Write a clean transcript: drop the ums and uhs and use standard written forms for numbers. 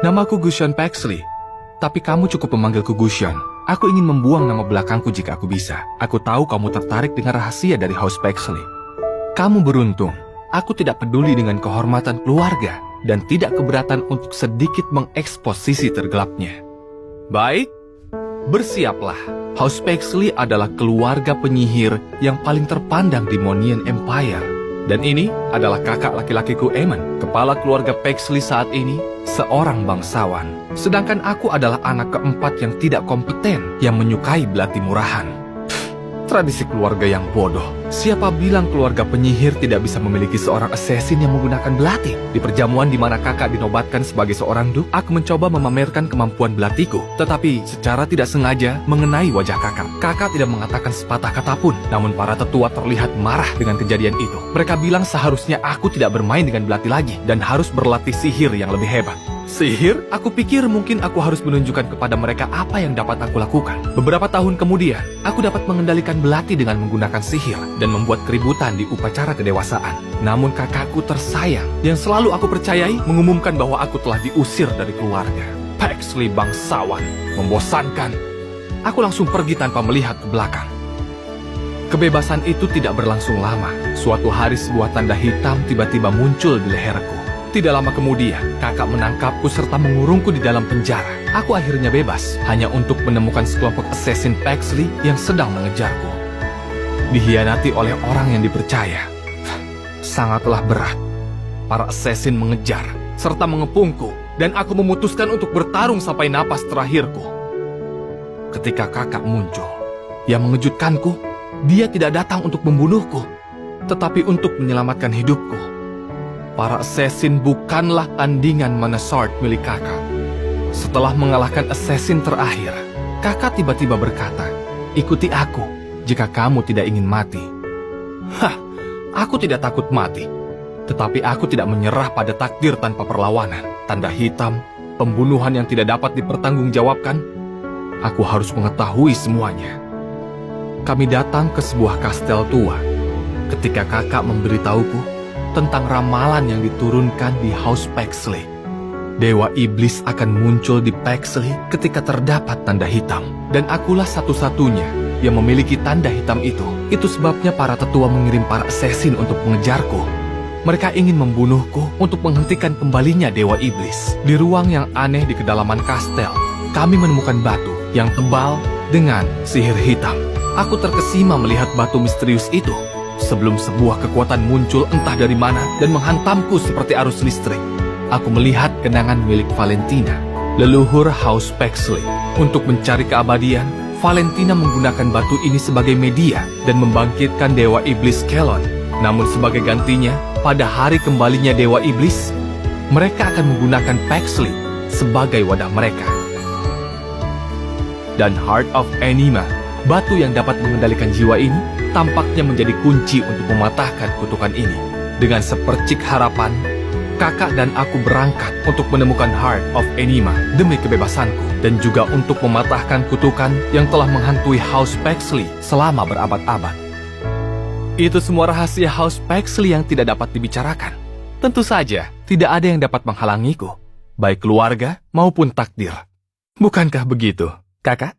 Namaku Gusion Paxley. Tapi kamu cukup memanggilku Gusion. Aku ingin membuang nama belakangku jika aku bisa. Aku tahu kamu tertarik dengan rahasia dari House Paxley. Kamu beruntung. Aku tidak peduli dengan kehormatan keluarga dan tidak keberatan untuk sedikit mengekspos sisi tergelapnya. Baik, bersiaplah. House Paxley adalah keluarga penyihir yang paling terpandang di Monian Empire. Dan ini adalah kakak laki-lakiku Eamon, kepala keluarga Paxley saat ini, seorang bangsawan. Sedangkan aku adalah anak keempat yang tidak kompeten, yang menyukai belati murahan. Tradisi keluarga yang bodoh. Siapa bilang keluarga penyihir tidak bisa memiliki seorang assassin yang menggunakan belati? Di perjamuan di mana kakak dinobatkan sebagai seorang duk, aku mencoba memamerkan kemampuan belatiku. Tetapi secara tidak sengaja mengenai wajah kakak. Kakak tidak mengatakan sepatah kata pun, namun para tetua terlihat marah dengan kejadian itu. Mereka bilang seharusnya aku tidak bermain dengan belati lagi dan harus berlatih sihir yang lebih hebat. Sihir? Aku pikir mungkin aku harus menunjukkan kepada mereka apa yang dapat aku lakukan. Beberapa tahun kemudian, aku dapat mengendalikan belati dengan menggunakan sihir dan membuat keributan di upacara kedewasaan. Namun kakakku tersayang, yang selalu aku percayai, mengumumkan bahwa aku telah diusir dari keluarga. Paxley bangsawan, membosankan. Aku langsung pergi tanpa melihat ke belakang. Kebebasan itu tidak berlangsung lama. Suatu hari sebuah tanda hitam tiba-tiba muncul di leherku. Tidak lama kemudian, kakak menangkapku serta mengurungku di dalam penjara. Aku akhirnya bebas, hanya untuk menemukan sekelompok assassin Paxley yang sedang mengejarku. Dihianati oleh orang yang dipercaya. Sangatlah berat. Para assassin mengejar, serta mengepungku, dan aku memutuskan untuk bertarung sampai napas terakhirku. Ketika kakak muncul, yang mengejutkanku, dia tidak datang untuk membunuhku, tetapi untuk menyelamatkan hidupku. Para assassin bukanlah tandingan mana sword milik kakak. Setelah mengalahkan assassin terakhir, kakak tiba-tiba berkata, "Ikuti aku jika kamu tidak ingin mati." Hah, aku tidak takut mati. Tetapi aku tidak menyerah pada takdir tanpa perlawanan. Tanda hitam, pembunuhan yang tidak dapat dipertanggungjawabkan. Aku harus mengetahui semuanya. Kami datang ke sebuah kastel tua. Ketika kakak memberitahuku tentang ramalan yang diturunkan di House Paxley. Dewa Iblis akan muncul di Paxley ketika terdapat tanda hitam. Dan akulah satu-satunya yang memiliki tanda hitam itu. Itu sebabnya para tetua mengirim para assassin untuk mengejarku. Mereka ingin membunuhku untuk menghentikan kembalinya Dewa Iblis. Di ruang yang aneh di kedalaman kastel, kami menemukan batu yang tebal dengan sihir hitam. Aku terkesima melihat batu misterius itu. Sebelum sebuah kekuatan muncul entah dari mana dan menghantamku seperti arus listrik. Aku melihat kenangan milik Valentina, leluhur House Paxley. Untuk mencari keabadian, Valentina menggunakan batu ini sebagai media dan membangkitkan Dewa Iblis Kelon. Namun sebagai gantinya, pada hari kembalinya Dewa Iblis, mereka akan menggunakan Paxley sebagai wadah mereka. Dan Heart of Anima, batu yang dapat mengendalikan jiwa ini, tampaknya menjadi kunci untuk mematahkan kutukan ini. Dengan sepercik harapan, kakak dan aku berangkat untuk menemukan Heart of Anima demi kebebasanku dan juga untuk mematahkan kutukan yang telah menghantui House Paxley selama berabad-abad. Itu semua rahasia House Paxley yang tidak dapat dibicarakan. Tentu saja, tidak ada yang dapat menghalangiku, baik keluarga maupun takdir. Bukankah begitu, kakak?